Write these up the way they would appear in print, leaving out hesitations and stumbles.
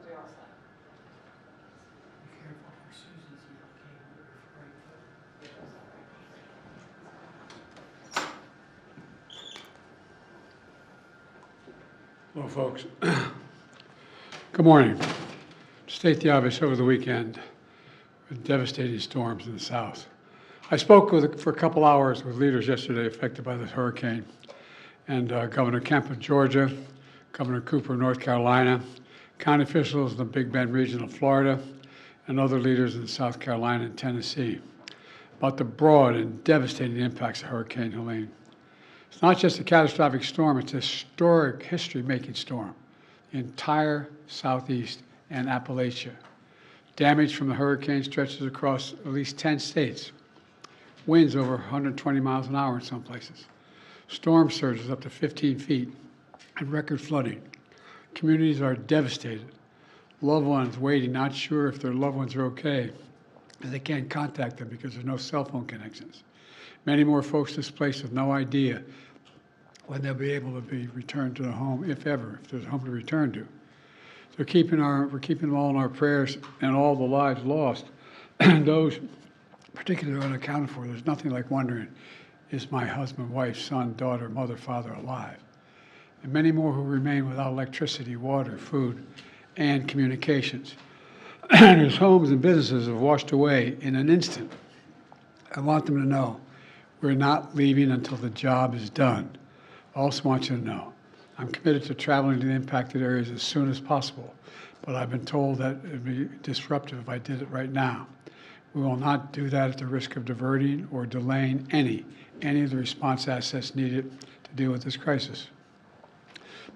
We all set. Be careful for Susan's heel came with her right foot. Yeah, that's all right. Hello, folks. Good morning. To state the obvious, over the weekend, with devastating storms in the south. I spoke for a couple hours with leaders yesterday affected by this hurricane, and Governor Kemp of Georgia, Governor Cooper of North Carolina, county officials in the Big Bend region of Florida, and other leaders in South Carolina and Tennessee about the broad and devastating impacts of Hurricane Helene. It's not just a catastrophic storm, it's a historic, history-making storm. The entire Southeast and Appalachia. Damage from the hurricane stretches across at least 10 states. Winds over 120 miles an hour in some places. Storm surges up to 15 feet and record flooding. Communities are devastated. Loved ones waiting, not sure if their loved ones are okay, and they can't contact them because there's no cell phone connections. Many more folks displaced with no idea when they'll be able to be returned to their home, if ever, if there's a home to return to. So we're keeping them all in our prayers, and all the lives lost, and those particularly unaccounted for. There's nothing like wondering, is my husband, wife, son, daughter, mother, father alive? And many more who remain without electricity, water, food, and communications. And whose homes and businesses have washed away in an instant. I want them to know we're not leaving until the job is done. I also want you to know I'm committed to traveling to the impacted areas as soon as possible, but I've been told that it would be disruptive if I did it right now. We will not do that at the risk of diverting or delaying any of the response assets needed to deal with this crisis.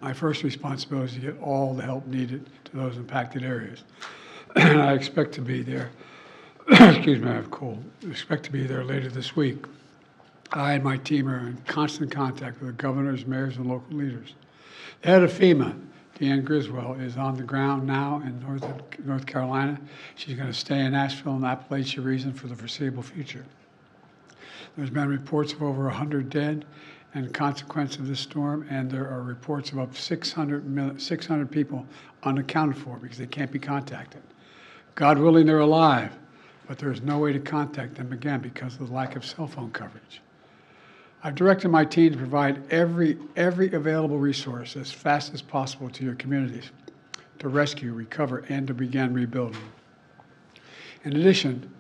My first responsibility is to get all the help needed to those impacted areas. And I expect to be there, excuse me, I have a cold. I expect to be there later this week. I and my team are in constant contact with the governors, mayors, and local leaders. The head of FEMA, Deanne Griswold, is on the ground now in North Carolina. She's going to stay in Asheville and Appalachia region for the foreseeable future. There's been reports of over 100 dead and consequence of this storm, and there are reports of up to 600 people unaccounted for because they can't be contacted. God willing, they're alive, but there's no way to contact them again because of the lack of cell phone coverage. I've directed my team to provide every available resource as fast as possible to your communities to rescue, recover, and to begin rebuilding. In addition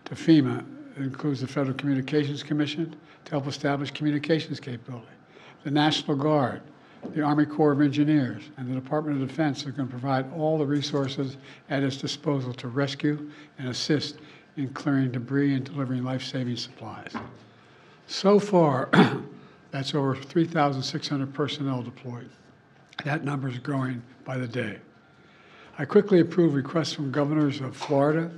to FEMA, it includes the Federal Communications Commission to help establish communications capability, the National Guard, the Army Corps of Engineers, and the Department of Defense are going to provide all the resources at its disposal to rescue and assist in clearing debris and delivering life-saving supplies. So far, that's over 3,600 personnel deployed. That number is growing by the day. I quickly approved requests from governors of Florida,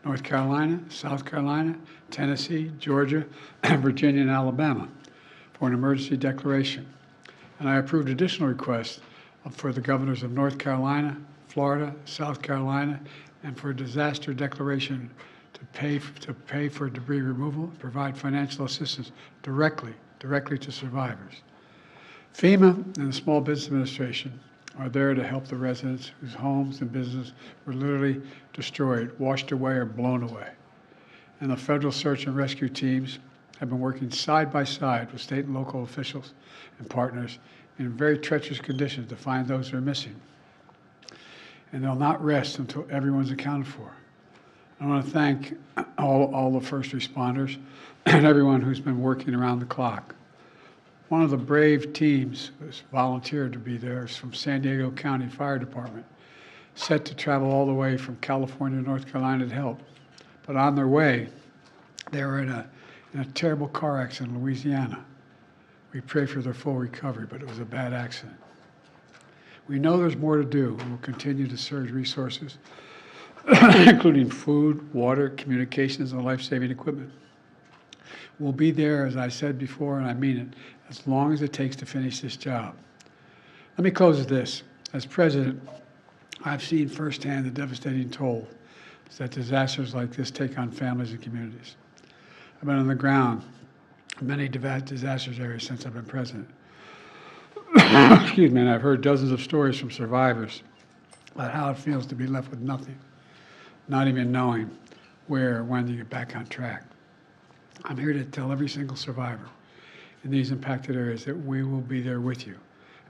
North Carolina, South Carolina, Tennessee, Georgia, Virginia, and Alabama for an emergency declaration. And I approved additional requests for the governors of North Carolina, Florida, South Carolina, and for a disaster declaration to pay for debris removal and provide financial assistance directly to survivors. FEMA and the Small Business Administration are there to help the residents whose homes and businesses were literally destroyed, washed away, or blown away. And the federal search and rescue teams have been working side by side with state and local officials and partners in very treacherous conditions to find those who are missing. And they'll not rest until everyone's accounted for. I want to thank all the first responders and everyone who's been working around the clock. One of the brave teams who's volunteered to be there is from San Diego County Fire Department, set to travel all the way from California to North Carolina to help. But on their way, they were in a terrible car accident in Louisiana. We pray for their full recovery, but it was a bad accident. We know there's more to do, and we'll continue to surge resources, including food, water, communications, and life-saving equipment. We'll be there, as I said before, and I mean it, as long as it takes to finish this job. Let me close with this. As president, I've seen firsthand the devastating toll that disasters like this take on families and communities. I've been on the ground in many disasters areas since I've been president. Excuse me, and I've heard dozens of stories from survivors about how it feels to be left with nothing, not even knowing where or when to get back on track. I'm here to tell every single survivor in these impacted areas that we will be there with you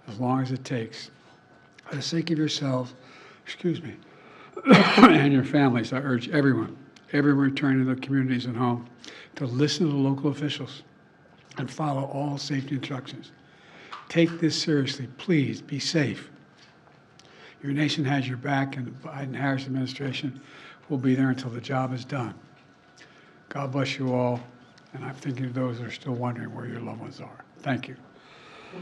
as long as it takes. For the sake of yourselves, and your families, I urge everyone returning to their communities and home to listen to the local officials and follow all safety instructions. Take this seriously. Please be safe. Your nation has your back, and the Biden-Harris administration will be there until the job is done. God bless you all, and I'm thinking of those that are still wondering where your loved ones are. Thank you.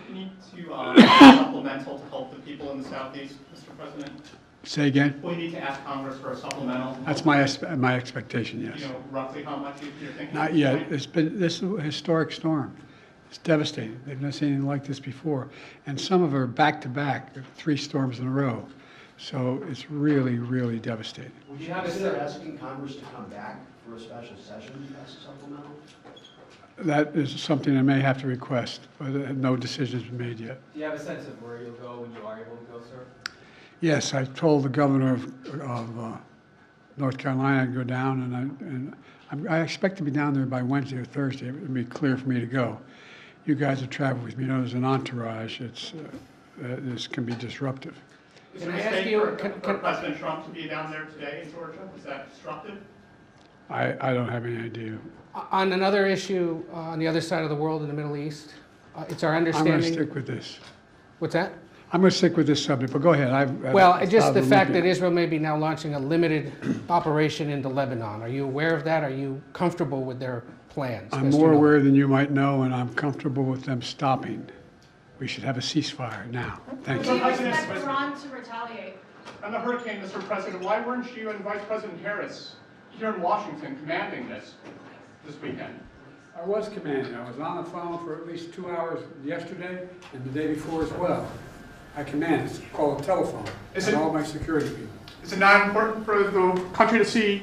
We need to supplemental to help the people in the Southeast, Mr. President. Say again? We need to ask Congress for a supplemental. That's my expectation, yes. Do you know roughly how much you're thinking? Not yet. This is a historic storm. It's devastating. They've never seen anything like this before. And some of them are back-to-back, 3 storms in a row. So it's really, really devastating. Would you consider asking Congress to come back for a special session to pass a supplemental? That is something I may have to request, but no decision's been made yet. Do you have a sense of where you'll go when you are able to go, sir? Yes, I told the governor of North Carolina I'd go down, and I expect to be down there by Wednesday or Thursday. It would be clear for me to go. You guys have traveled with me. You know, there's an entourage. This can be disruptive. Is there a mistake for President Trump to be down there today in Georgia? Is that disruptive? I don't have any idea. On another issue, on the other side of the world in the Middle East, it's our I'm understanding. going to stick with this. What's that? I'm going to stick with this subject, but go ahead. Well, just the fact that Israel may be now launching a limited operation into Lebanon. Are you aware of that? Are you comfortable with their plans? I'm more aware than you might know, and I'm comfortable with them stopping. We should have a ceasefire now. Thank Do you. you expect Iran to retaliate? On the hurricane, Mr. President, why weren't you and Vice President Harris here in Washington commanding this weekend? I was commanding. I was on the phone for at least 2 hours yesterday and the day before as well. I command. It's called a telephone. Is And it- all my security people. Is it not important for the country to see